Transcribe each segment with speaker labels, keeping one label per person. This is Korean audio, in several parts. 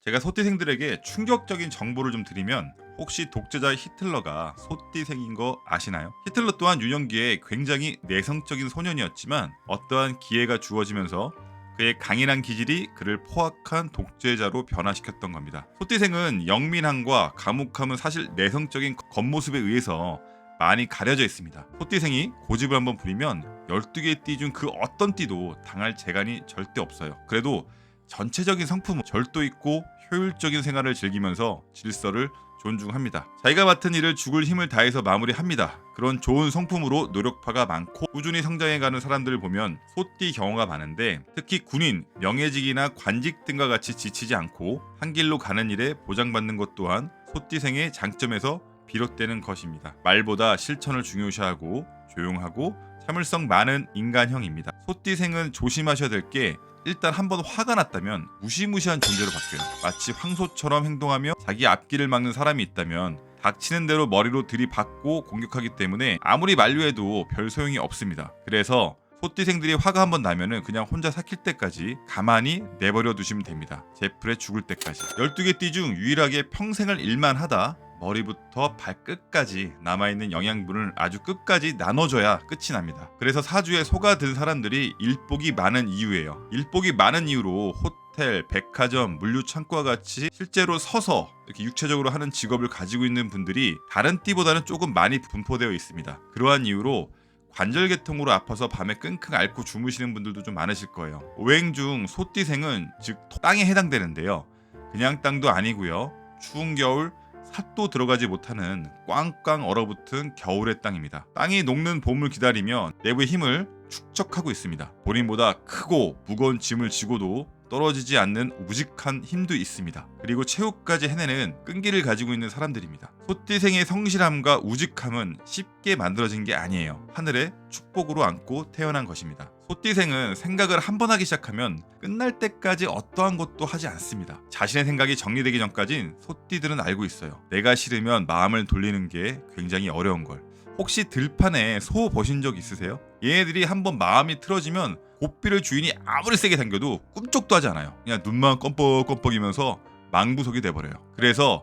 Speaker 1: 제가 소띠생들에게 충격적인 정보를 좀 드리면, 혹시 독재자 히틀러가 소띠생인 거 아시나요? 히틀러 또한 유년기에 굉장히 내성적인 소년이었지만 어떠한 기회가 주어지면서 그의 강인한 기질이 그를 포악한 독재자로 변화시켰던 겁니다. 소띠생은 영민함과 과묵함은 사실 내성적인 겉모습에 의해서 많이 가려져 있습니다. 소띠생이 고집을 한번 부리면 12개의 띠 중 그 어떤 띠도 당할 재간이 절대 없어요. 그래도 전체적인 성품은 절도 있고 효율적인 생활을 즐기면서 질서를 존중합니다. 자기가 맡은 일을 죽을 힘을 다해서 마무리합니다. 그런 좋은 성품으로 노력파가 많고 꾸준히 성장해가는 사람들을 보면 소띠 경우가 많은데, 특히 군인, 명예직이나 관직 등과 같이 지치지 않고 한 길로 가는 일에 보장받는 것 또한 소띠생의 장점에서 비롯되는 것입니다. 말보다 실천을 중요시하고 조용하고 참을성 많은 인간형입니다. 소띠생은 조심하셔야 될 게, 일단 한번 화가 났다면 무시무시한 존재로 바뀌어요. 마치 황소처럼 행동하며 자기 앞길을 막는 사람이 있다면 닥치는 대로 머리로 들이받고 공격하기 때문에 아무리 만류해도 별 소용이 없습니다. 그래서 소띠생들이 화가 한번 나면은 그냥 혼자 삭힐 때까지 가만히 내버려 두시면 됩니다. 제풀에 죽을 때까지. 12개 띠 중 유일하게 평생을 일만 하다 머리부터 발끝까지 남아있는 영양분을 아주 끝까지 나눠줘야 끝이 납니다. 그래서 사주에 소가 든 사람들이 일복이 많은 이유예요. 일복이 많은 이유로 호텔, 백화점, 물류창고와 같이 실제로 서서 이렇게 육체적으로 하는 직업을 가지고 있는 분들이 다른 띠보다는 조금 많이 분포되어 있습니다. 그러한 이유로 관절계통으로 아파서 밤에 끙끙 앓고 주무시는 분들도 좀 많으실 거예요. 오행 중 소띠생은 즉 땅에 해당되는데요. 그냥 땅도 아니고요. 추운 겨울 삿도 들어가지 못하는 꽝꽝 얼어붙은 겨울의 땅입니다. 땅이 녹는 봄을 기다리며 내부의 힘을 축적하고 있습니다. 본인보다 크고 무거운 짐을 지고도 떨어지지 않는 우직한 힘도 있습니다. 그리고 최후까지 해내는 끈기를 가지고 있는 사람들입니다. 소띠생의 성실함과 우직함은 쉽게 만들어진 게 아니에요. 하늘의 축복으로 안고 태어난 것입니다. 소띠생은 생각을 한 번 하기 시작하면 끝날 때까지 어떠한 것도 하지 않습니다. 자신의 생각이 정리되기 전까진 소띠들은 알고 있어요. 내가 싫으면 마음을 돌리는 게 굉장히 어려운 걸. 혹시 들판에 소 보신 적 있으세요? 얘네들이 한번 마음이 틀어지면 고삐를 주인이 아무리 세게 당겨도 꿈쩍도 하지 않아요. 그냥 눈만 껌뻑껌뻑이면서 망부석이 돼버려요. 그래서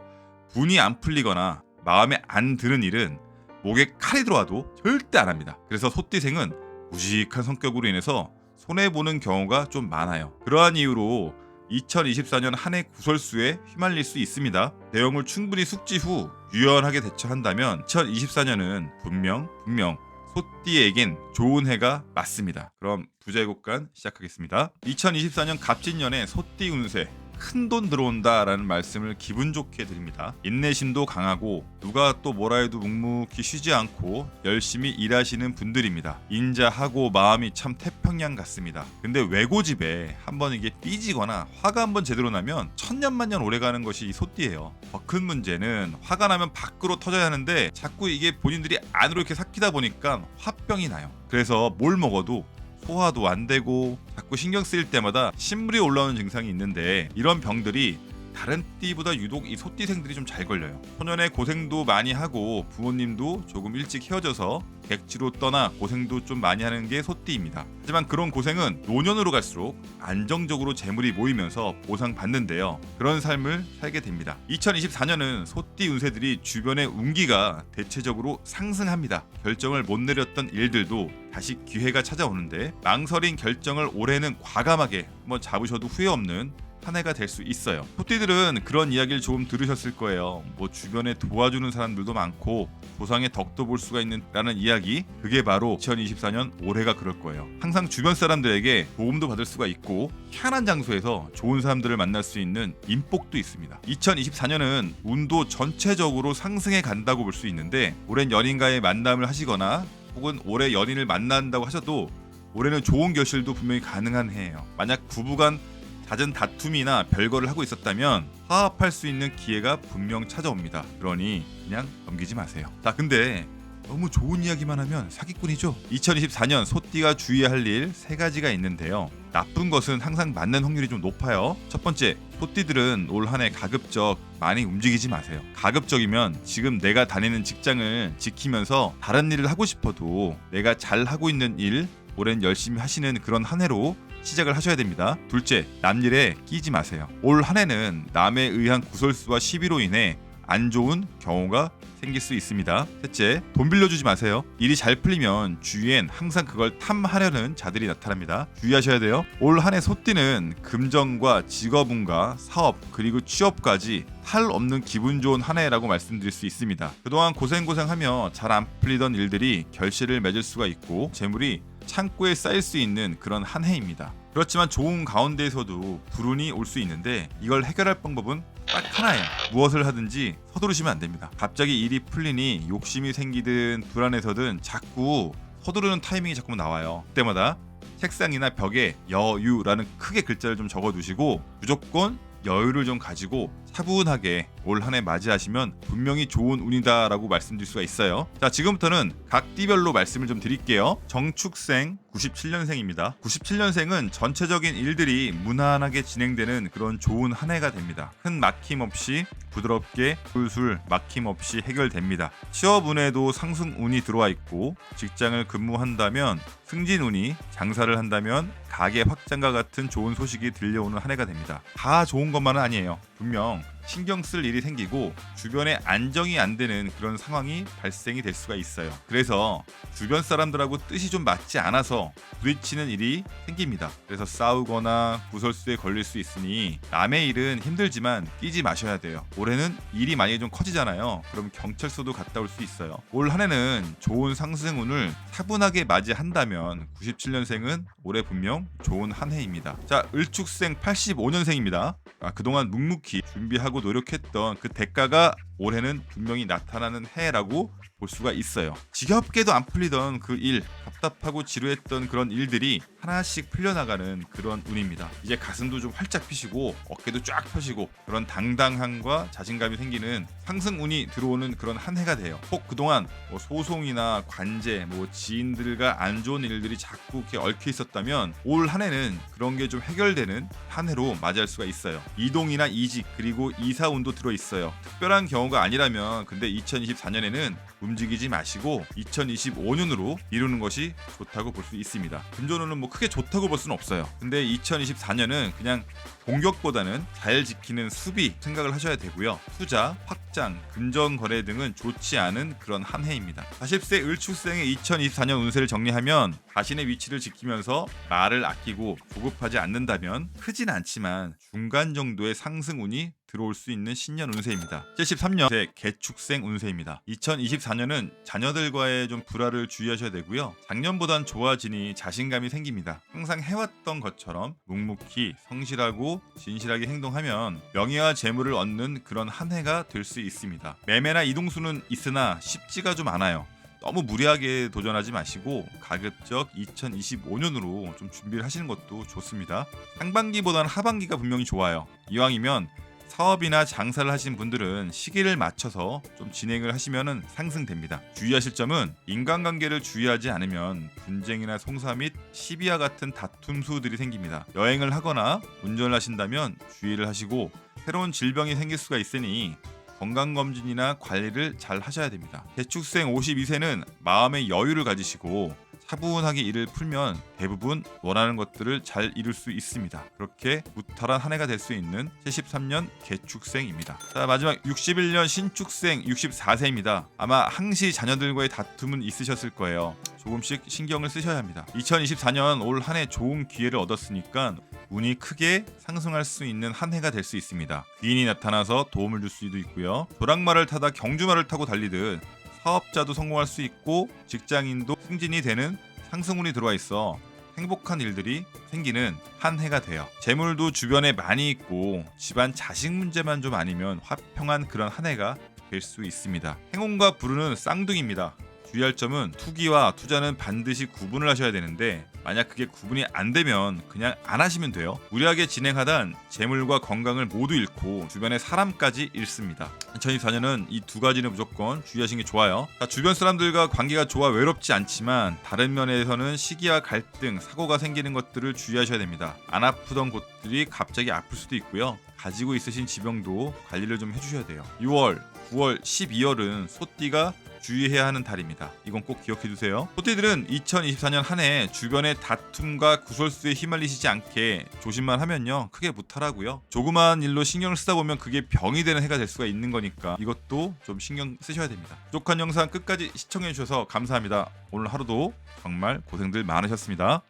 Speaker 1: 분이 안 풀리거나 마음에 안 드는 일은 목에 칼이 들어와도 절대 안 합니다. 그래서 소띠생은 무직한 성격으로 인해서 손해보는 경우가 좀 많아요. 그러한 이유로 2024년 한 해 구설수에 휘말릴 수 있습니다. 내용을 충분히 숙지 후 유연하게 대처한다면 2024년은 분명 소띠에겐 좋은 해가 맞습니다. 그럼 부자의곡간 시작하겠습니다. 2024년 갑진년에 소띠 운세, 큰돈 들어온다라는 말씀을 기분 좋게 드립니다. 인내심도 강하고 누가 또 뭐라 해도 묵묵히 쉬지 않고 열심히 일하시는 분들입니다. 인자하고 마음이 참 태평양 같습니다. 근데 외고집에 한번 이게 삐지거나 화가 한번 제대로 나면 천년만년 오래가는 것이 이 소띠예요. 더 큰 문제는 화가 나면 밖으로 터져야 하는데 자꾸 이게 본인들이 안으로 이렇게 삭히다 보니까 화병이 나요. 그래서 뭘 먹어도 소화도 안 되고 자꾸 신경 쓰일 때마다 신물이 올라오는 증상이 있는데, 이런 병들이 다른 띠보다 유독 이 소띠생들이 좀 잘 걸려요. 소년의 고생도 많이 하고 부모님도 조금 일찍 헤어져서 객지로 떠나 고생도 좀 많이 하는 게 소띠입니다. 하지만 그런 고생은 노년으로 갈수록 안정적으로 재물이 모이면서 보상받는데요. 그런 삶을 살게 됩니다. 2024년은 소띠 운세들이 주변의 운기가 대체적으로 상승합니다. 결정을 못 내렸던 일들도 다시 기회가 찾아오는데, 망설인 결정을 올해는 과감하게 한번 잡으셔도 후회 없는 한 해가 될 수 있어요. 소띠들은 그런 이야기를 조금 들으셨을 거예요. 뭐 주변에 도와주는 사람들도 많고 보상의 덕도 볼 수가 있는 라는 이야기, 그게 바로 2024년 올해가 그럴 거예요. 항상 주변 사람들에게 도움도 받을 수가 있고 희한한 장소에서 좋은 사람들을 만날 수 있는 인복도 있습니다. 2024년은 운도 전체적으로 상승해 간다고 볼 수 있는데, 오랜 연인과의 만남을 하시거나 혹은 올해 연인을 만난다고 하셔도 올해는 좋은 결실도 분명히 가능한 해예요. 만약 부부간 잦은 다툼이나 별거를 하고 있었다면 화합할 수 있는 기회가 분명 찾아옵니다. 그러니 그냥 넘기지 마세요. 자, 근데 너무 좋은 이야기만 하면 사기꾼이죠. 2024년 소띠가 주의해야 할 일 3가지가 있는데요. 나쁜 것은 항상 맞는 확률이 좀 높아요. 첫 번째, 소띠들은 올 한 해 가급적 많이 움직이지 마세요. 가급적이면 지금 내가 다니는 직장을 지키면서 다른 일을 하고 싶어도 내가 잘 하고 있는 일 올해는 열심히 하시는 그런 한 해로 시작을 하셔야 됩니다. 둘째, 남일에 끼지 마세요. 올 한 해는 남에 의한 구설수와 시비로 인해 안 좋은 경우가 생길 수 있습니다. 셋째, 돈 빌려주지 마세요. 일이 잘 풀리면 주위엔 항상 그걸 탐하려는 자들이 나타납니다. 주의하셔야 돼요. 올 한 해 소띠는 금전과 직업운과 사업 그리고 취업까지 탈 없는 기분 좋은 한 해라고 말씀드릴 수 있습니다. 그동안 고생하며 잘 안 풀리던 일들이 결실을 맺을 수가 있고 재물이 창고에 쌓일 수 있는 그런 한 해입니다. 그렇지만 좋은 가운데에서도 불운이 올 수 있는데 이걸 해결할 방법은 딱 하나예요. 무엇을 하든지 서두르시면 안 됩니다. 갑자기 일이 풀리니 욕심이 생기든 불안해서든 자꾸 서두르는 타이밍이 자꾸 나와요. 그때마다 책상이나 벽에 여유라는 크게 글자를 좀 적어두시고 무조건 여유를 좀 가지고 차분하게 올 한 해 맞이하시면 분명히 좋은 운이다라고 말씀드릴 수가 있어요. 자, 지금부터는 각 띠별로 말씀을 좀 드릴게요. 정축생 97년생입니다. 97년생은 전체적인 일들이 무난하게 진행되는 그런 좋은 한 해가 됩니다. 큰 막힘 없이 부드럽게 술술 막힘 없이 해결됩니다. 취업운에도 상승운이 들어와 있고 직장을 근무한다면 승진운이, 장사를 한다면 가게 확장과 같은 좋은 소식이 들려오는 한 해가 됩니다. 다 좋은 것만은 아니에요. 분명 신경 쓸 일이 생기고 주변에 안정이 안 되는 그런 상황이 발생이 될 수가 있어요. 그래서 주변 사람들하고 뜻이 좀 맞지 않아서 부딪히는 일이 생깁니다. 그래서 싸우거나 구설수에 걸릴 수 있으니 남의 일은 힘들지만 끼지 마셔야 돼요. 올해는 일이 많이 좀 커지잖아요. 그럼 경찰서도 갔다 올 수 있어요. 올 한 해는 좋은 상승운을 차분하게 맞이한다면 97년생은 올해 분명 좋은 한 해입니다. 자, 을축생 85년생입니다. 그동안 묵묵히 준비하고 노력했던 그 대가가 올해는 분명히 나타나는 해라고 볼 수가 있어요. 지겹게도 안 풀리던 그 일, 답답하고 지루했던 그런 일들이 하나씩 풀려나가는 그런 운입니다. 이제 가슴도 좀 활짝 피시고 어깨도 쫙 펴시고 그런 당당함과 자신감이 생기는 상승운이 들어오는 그런 한 해가 돼요. 혹 그동안 소송이나 관제, 지인들과 안 좋은 일들이 자꾸 이렇게 얽혀 있었다면 올 한 해는 그런 게 좀 해결되는 한 해로 맞이할 수가 있어요. 이동이나 이직 그리고 이사운도 들어 있어요. 특별한 경우가 아니라면 근데 2024년에는 움직이지 마시고 2025년으로 미루는 것이 좋다고 볼 수 있습니다. 금전운은 크게 좋다고 볼 수는 없어요. 근데 2024년은 그냥 공격보다는 잘 지키는 수비 생각을 하셔야 되고요. 투자, 확장, 금전 거래 등은 좋지 않은 그런 한 해입니다. 40세 을축생의 2024년 운세를 정리하면 자신의 위치를 지키면서 말을 아끼고 조급하지 않는다면 크진 않지만 중간 정도의 상승운이 들어올 수 있는 신년 운세입니다. 73년생 개축생 운세입니다. 2024년은 자녀들과의 좀 불화를 주의하셔야 되고요. 작년보단 좋아지니 자신감이 생깁니다. 항상 해왔던 것처럼 묵묵히 성실하고 진실하게 행동하면 명예와 재물을 얻는 그런 한 해가 될 수 있습니다. 매매나 이동수는 있으나 쉽지가 좀 않아요. 너무 무리하게 도전하지 마시고 가급적 2025년으로 좀 준비를 하시는 것도 좋습니다. 상반기보다는 하반기가 분명히 좋아요. 이왕이면 사업이나 장사를 하신 분들은 시기를 맞춰서 좀 진행을 하시면 상승됩니다. 주의하실 점은 인간관계를 주의하지 않으면 분쟁이나 송사 및 시비와 같은 다툼수들이 생깁니다. 여행을 하거나 운전을 하신다면 주의를 하시고 새로운 질병이 생길 수가 있으니 건강검진이나 관리를 잘 하셔야 됩니다. 개축생 52세는 마음의 여유를 가지시고 차분하게 일을 풀면 대부분 원하는 것들을 잘 이룰 수 있습니다. 그렇게 무탈한 한 해가 될 수 있는 73년 개축생입니다. 자, 마지막 61년 신축생 64세입니다. 아마 항시 자녀들과의 다툼은 있으셨을 거예요. 조금씩 신경을 쓰셔야 합니다. 2024년 올 한 해 좋은 기회를 얻었으니까 운이 크게 상승할 수 있는 한 해가 될 수 있습니다. 귀인이 나타나서 도움을 줄 수도 있고요. 도랑말을 타다 경주말을 타고 달리듯 사업자도 성공할 수 있고 직장인도 승진이 되는 상승운이 들어와 있어 행복한 일들이 생기는 한 해가 돼요. 재물도 주변에 많이 있고 집안 자식 문제만 좀 아니면 화평한 그런 한 해가 될 수 있습니다. 행운과 불운은 쌍둥이입니다. 주의할 점은 투기와 투자는 반드시 구분을 하셔야 되는데 만약 그게 구분이 안 되면 그냥 안 하시면 돼요. 무리하게 진행하단 재물과 건강을 모두 잃고 주변의 사람까지 잃습니다. 2024년은 이 두 가지는 무조건 주의하시는 게 좋아요. 주변 사람들과 관계가 좋아 외롭지 않지만 다른 면에서는 시기와 갈등, 사고가 생기는 것들을 주의하셔야 됩니다. 안 아프던 곳들이 갑자기 아플 수도 있고요. 가지고 있으신 지병도 관리를 좀 해주셔야 돼요. 6월, 9월, 12월은 소띠가 주의해야 하는 달입니다. 이건 꼭 기억해 주세요. 소띠들은 2024년 한 해 주변의 다툼과 구설수에 휘말리시지 않게 조심만 하면요 크게 무탈하고요. 조그마한 일로 신경을 쓰다 보면 그게 병이 되는 해가 될 수가 있는 거니까 이것도 좀 신경 쓰셔야 됩니다. 부족한 영상 끝까지 시청해 주셔서 감사합니다. 오늘 하루도 정말 고생들 많으셨습니다.